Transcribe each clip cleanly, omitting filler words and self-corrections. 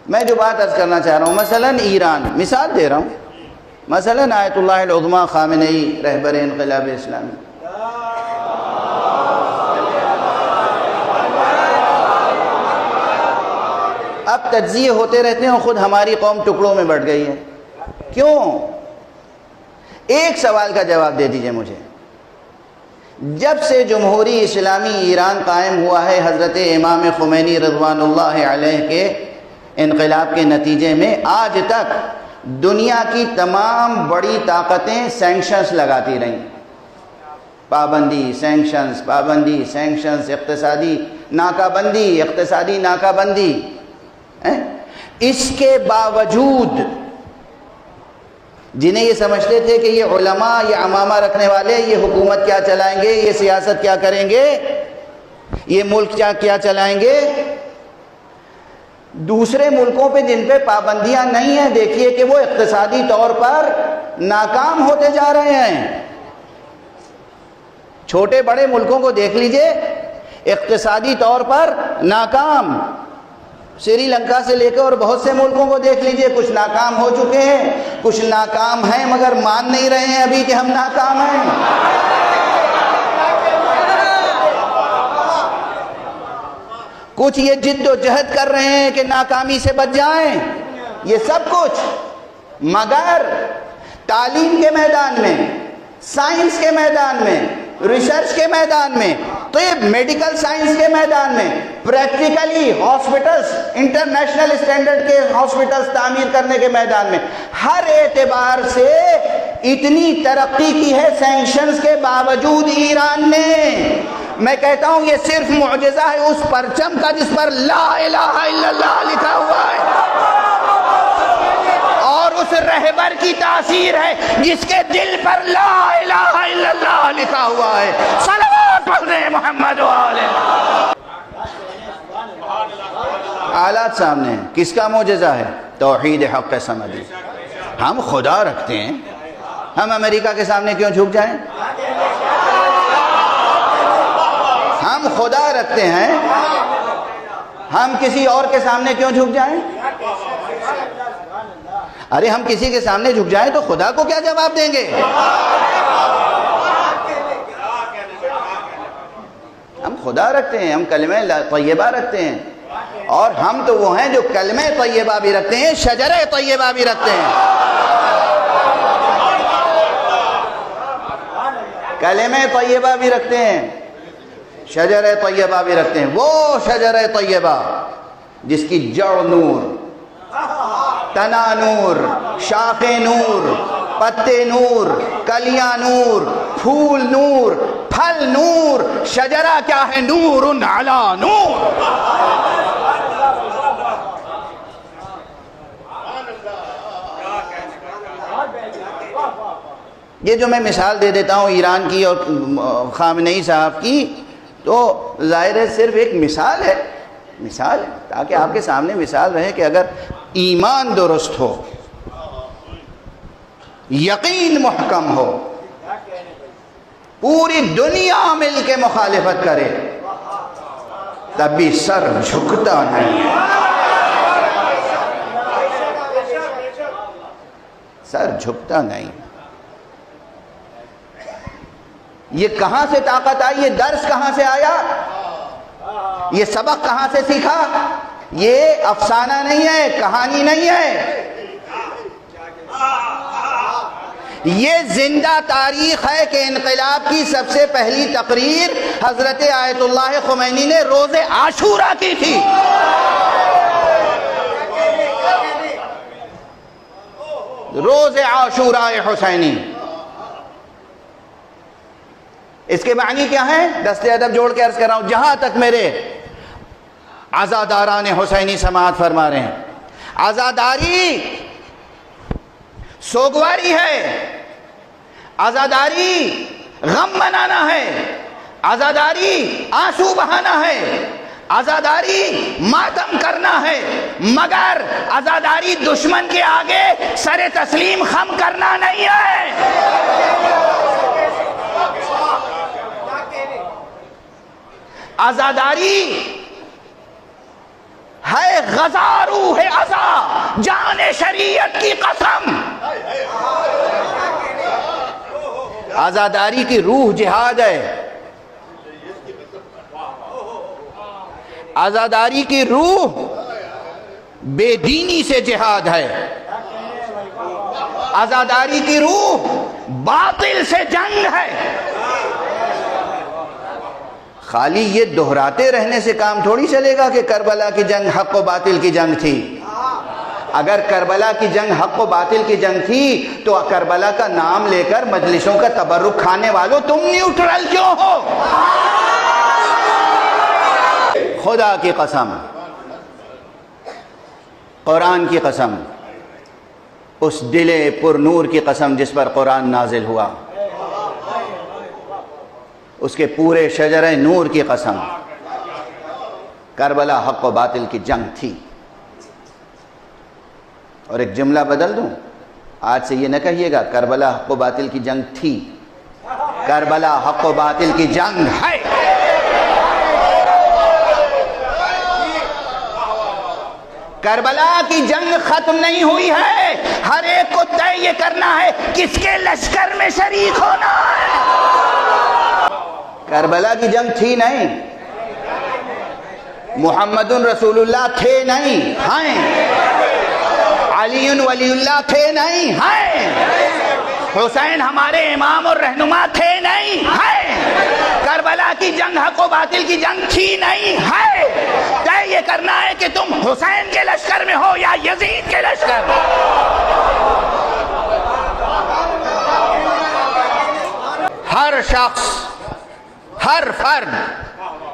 میں جو بات عرض کرنا چاہ رہا ہوں، مثلاً ایران، مثال دے رہا ہوں، مثلاً آیت اللہ العظمیٰ خامنئی رہبر انقلاب اسلامی، اب تجزیے ہوتے رہتے ہیں اور خود ہماری قوم ٹکڑوں میں بٹ گئی ہے. کیوں؟ ایک سوال کا جواب دے دیجئے مجھے. جب سے جمہوری اسلامی ایران قائم ہوا ہے حضرت امام خمینی رضوان اللہ علیہ کے انقلاب کے نتیجے میں، آج تک دنیا کی تمام بڑی طاقتیں سینکشنز لگاتی رہیں. پابندی، سینکشنز، پابندی، سینکشنز، اقتصادی ناکہ بندی، اقتصادی ناکہ بندی. اس کے باوجود جنہیں یہ سمجھتے تھے کہ یہ علماء، یہ عمامہ رکھنے والے، یہ حکومت کیا چلائیں گے، یہ سیاست کیا کریں گے، یہ ملک کیا چلائیں گے، دوسرے ملکوں پہ جن پہ پابندیاں نہیں ہیں، دیکھیے کہ وہ اقتصادی طور پر ناکام ہوتے جا رہے ہیں. چھوٹے بڑے ملکوں کو دیکھ لیجئے، اقتصادی طور پر ناکام. سری لنکا سے لے کے اور بہت سے ملکوں کو دیکھ لیجئے، کچھ ناکام ہو چکے ہیں، کچھ ناکام ہیں مگر مان نہیں رہے ہیں ابھی کہ ہم ناکام ہیں. کچھ یہ جد و جہد کر رہے ہیں کہ ناکامی سے بچ جائیں. یہ سب کچھ مگر تعلیم کے میدان میں، سائنس کے میدان میں، ریسرچ کے میدان میں، تو یہ میڈیکل سائنس کے میدان میں، پریکٹیکلی ہاسپٹلز، انٹرنیشنل اسٹینڈرڈ کے ہاسپٹلز تعمیر کرنے کے میدان میں، ہر اعتبار سے اتنی ترقی کی ہے سینکشنز کے باوجود ایران نے. میں کہتا ہوں یہ صرف معجزہ ہے اس پرچم کا جس پر لا الہ الا اللہ لکھا ہوا ہے، اور اس رہبر کی تاثیر ہے جس کے دل پر لا الہ الا اللہ لکھا ہوا ہے. صلوات پڑھیں محمد و آلہ. حالات سامنے ہیں. کس کا معجزہ ہے؟ توحید حق صمدی. ہم خدا رکھتے ہیں، ہم امریکہ کے سامنے کیوں جھک جائیں؟ ہم خدا رکھتے ہیں، ہم کسی اور کے سامنے کیوں جھک جائیں؟ ارے ہم کسی کے سامنے جھک جائیں تو خدا کو کیا جواب دیں گے؟ ہم خدا رکھتے ہیں، ہم کلمہ طیبہ رکھتے ہیں، اور ہم تو وہ ہیں جو کلمہ طیبہ بھی رکھتے ہیں، شجرہ طیبہ بھی رکھتے ہیں. کلمہ طیبہ بھی رکھتے ہیں، شجرہ طیبہ بھی رکھتے ہیں. وہ شجرہ طیبہ جس کی جڑ نور، تنا نور، شاخیں نور، پتے نور، کلیاں نور، پھول نور، پھل نور. شجرہ کیا ہے؟ نور علی نور. یہ جو میں مثال دے دیتا ہوں ایران کی اور خامنئی صاحب کی، تو ظاہر ہے صرف ایک مثال ہے، مثال ہے تاکہ آپ کے سامنے مثال رہے کہ اگر ایمان درست ہو، یقین محکم ہو، پوری دنیا مل کے مخالفت کرے تب بھی سر جھکتا نہیں ہے. سر جھکتا نہیں. یہ کہاں سے طاقت آئی؟ یہ درس کہاں سے آیا؟ یہ سبق کہاں سے سیکھا؟ یہ افسانہ نہیں ہے، کہانی نہیں ہے، یہ زندہ تاریخ ہے کہ انقلاب کی سب سے پہلی تقریر حضرت آیت اللہ خمینی نے روز عاشورہ کی تھی. روز عاشورہ حسینی. اس کے معنی کیا ہے؟ دست ادب جوڑ کے عرض کر رہا ہوں، جہاں تک میرے عزاداران حسینی سماعت فرما رہے ہیں، عزاداری سوگواری ہے، عزاداری غم منانا ہے، عزاداری آنسو بہانا ہے، عزاداری ماتم کرنا ہے، مگر عزاداری دشمن کے آگے سر تسلیم خم کرنا نہیں ہے. عزاداری ہے غزا روح ازا جان شریعت کی قسم. آزاداری کی روح جہاد ہے. آزاداری کی روح بے دینی سے جہاد ہے. آزاداری کی روح باطل سے جنگ ہے. خالی یہ دہراتے رہنے سے کام تھوڑی چلے گا کہ کربلا کی جنگ حق و باطل کی جنگ تھی. اگر کربلا کی جنگ حق و باطل کی جنگ تھی تو کربلا کا نام لے کر مجلسوں کا تبرک کھانے والوں تم نیوٹرل کیوں ہو؟ خدا کی قسم، قرآن کی قسم، اس دل پر نور کی قسم جس پر قرآن نازل ہوا، اس کے پورے شجرہ نور کی قسم، کربلا حق و باطل کی جنگ تھی. اور ایک جملہ بدل دوں، آج سے یہ نہ کہیے گا کربلا حق و باطل کی جنگ تھی، کربلا حق و باطل کی جنگ ہے. کربلا کی جنگ ختم نہیں ہوئی ہے. ہر ایک کو طے یہ کرنا ہے کس کے لشکر میں شریک ہونا ہے. کربلا کی جنگ تھی نہیں، محمد رسول اللہ تھے نہیں، ہیں. علی ولی اللہ تھے نہیں، ہیں. حسین ہمارے امام اور رہنما تھے نہیں، ہیں. کربلا کی جنگ حق و باطل کی جنگ تھی نہیں، ہے. طے یہ کرنا ہے کہ تم حسین کے لشکر میں ہو یا یزید کے لشکر. ہر شخص، ہر فرد،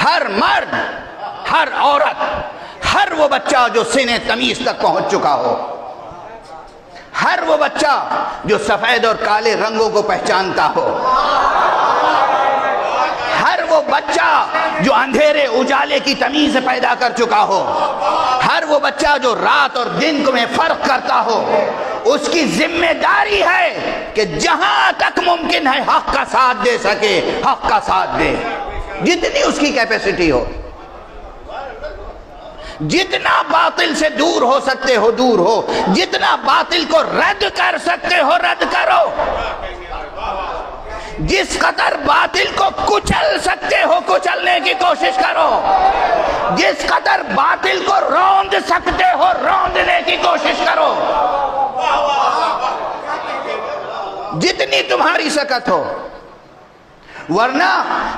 ہر مرد، ہر عورت، ہر وہ بچہ جو سن تمیز تک پہنچ چکا ہو، ہر وہ بچہ جو سفید اور کالے رنگوں کو پہچانتا ہو، ہر وہ بچہ جو اندھیرے اجالے کی تمیز پیدا کر چکا ہو، ہر وہ بچہ جو رات اور دن میں فرق کرتا ہو، اس کی ذمہ داری ہے کہ جہاں تک ممکن ہے حق کا ساتھ دے سکے، حق کا ساتھ دے، جتنی اس کی کیپیسٹی ہو. جتنا باطل سے دور ہو سکتے ہو دور ہو، جتنا باطل کو رد کر سکتے ہو رد کرو، جس قدر باطل کو کچل سکتے ہو کچلنے کی کوشش کرو، جس قدر باطل کو روند سکتے ہو روندنے کی کوشش کرو، جتنی تمہاری سکت ہو. ورنہ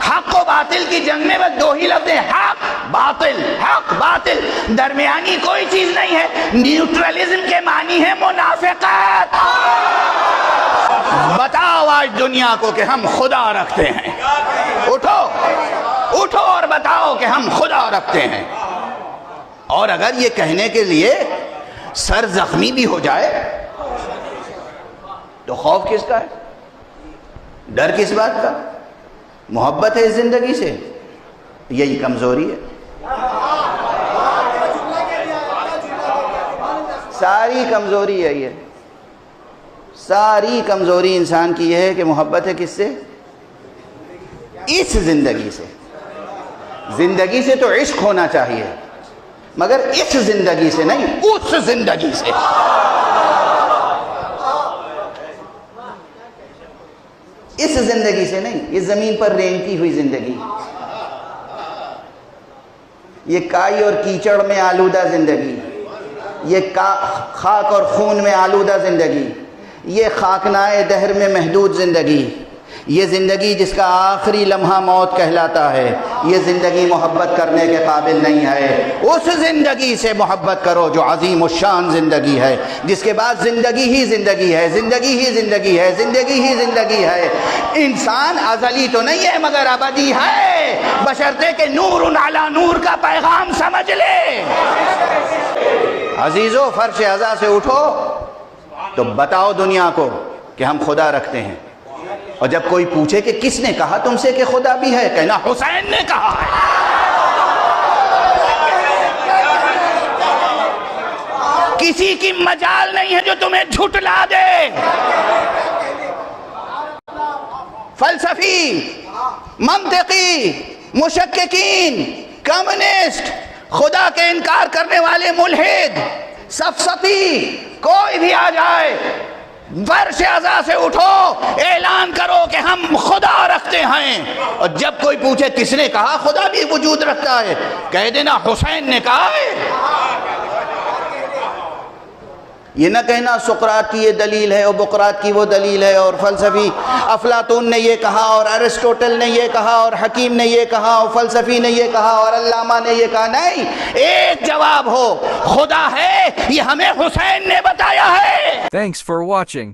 حق و باطل کی جنگ میں بس دو ہی لفظ ہیں، حق باطل، حق باطل، درمیانی کوئی چیز نہیں ہے. نیوٹرلزم کے معنی ہے منافقت. بتاؤ آج دنیا کو کہ ہم خدا رکھتے ہیں. اٹھو اٹھو اور بتاؤ کہ ہم خدا رکھتے ہیں. اور اگر یہ کہنے کے لیے سر زخمی بھی ہو جائے تو خوف کس کا ہے؟ ڈر کس بات کا؟ محبت ہے اس زندگی سے. یہی کمزوری ہے. ساری کمزوری ہے یہ، ساری کمزوری انسان کی یہ ہے کہ محبت ہے کس سے؟ اس زندگی سے. زندگی سے تو عشق ہونا چاہیے مگر اس زندگی سے نہیں، اس زندگی سے. اس زندگی سے نہیں، یہ زمین پر رینگتی ہوئی زندگی، یہ کائی اور کیچڑ میں آلودہ زندگی، یہ خاک اور خون میں آلودہ زندگی، یہ خاکنائے دہر میں محدود زندگی، یہ زندگی جس کا آخری لمحہ موت کہلاتا ہے، یہ زندگی محبت کرنے کے قابل نہیں ہے. اس زندگی سے محبت کرو جو عظیم الشان زندگی ہے، جس کے بعد زندگی ہی زندگی ہے، زندگی ہی زندگی ہے، زندگی ہی زندگی ہے. انسان ازلی تو نہیں ہے مگر ابدی ہے، بشرطے کہ نور علی نور کا پیغام سمجھ لے. عزیزو فرش عزا سے اٹھو تو بتاؤ دنیا کو کہ ہم خدا رکھتے ہیں. اور جب کوئی پوچھے کہ کس نے کہا تم سے کہ خدا بھی ہے، کہنا حسین نے کہا ہے. کسی کی مجال نہیں ہے جو تمہیں جھٹلا دے. فلسفی، منطقی، مشککین، کمیونسٹ، خدا کے انکار کرنے والے ملحد سفسطی کوئی بھی آ جائے، فرش عزا سے اٹھو، اعلان کرو کہ ہم خدا رکھتے ہیں، اور جب کوئی پوچھے کس نے کہا خدا بھی وجود رکھتا ہے، کہہ دینا حسین نے کہا ہے۔ یہ نہ کہنا سقراط کی یہ دلیل ہے اور بقراط کی وہ دلیل ہے، اور فلسفی افلاطون نے یہ کہا اور ارسطوٹل نے یہ کہا اور حکیم نے یہ کہا اور فلسفی نے یہ کہا اور علامہ نے یہ کہا۔ نہیں، ایک جواب ہو، خدا ہے، یہ ہمیں حسین نے بتایا ہے۔ Thanks for watching.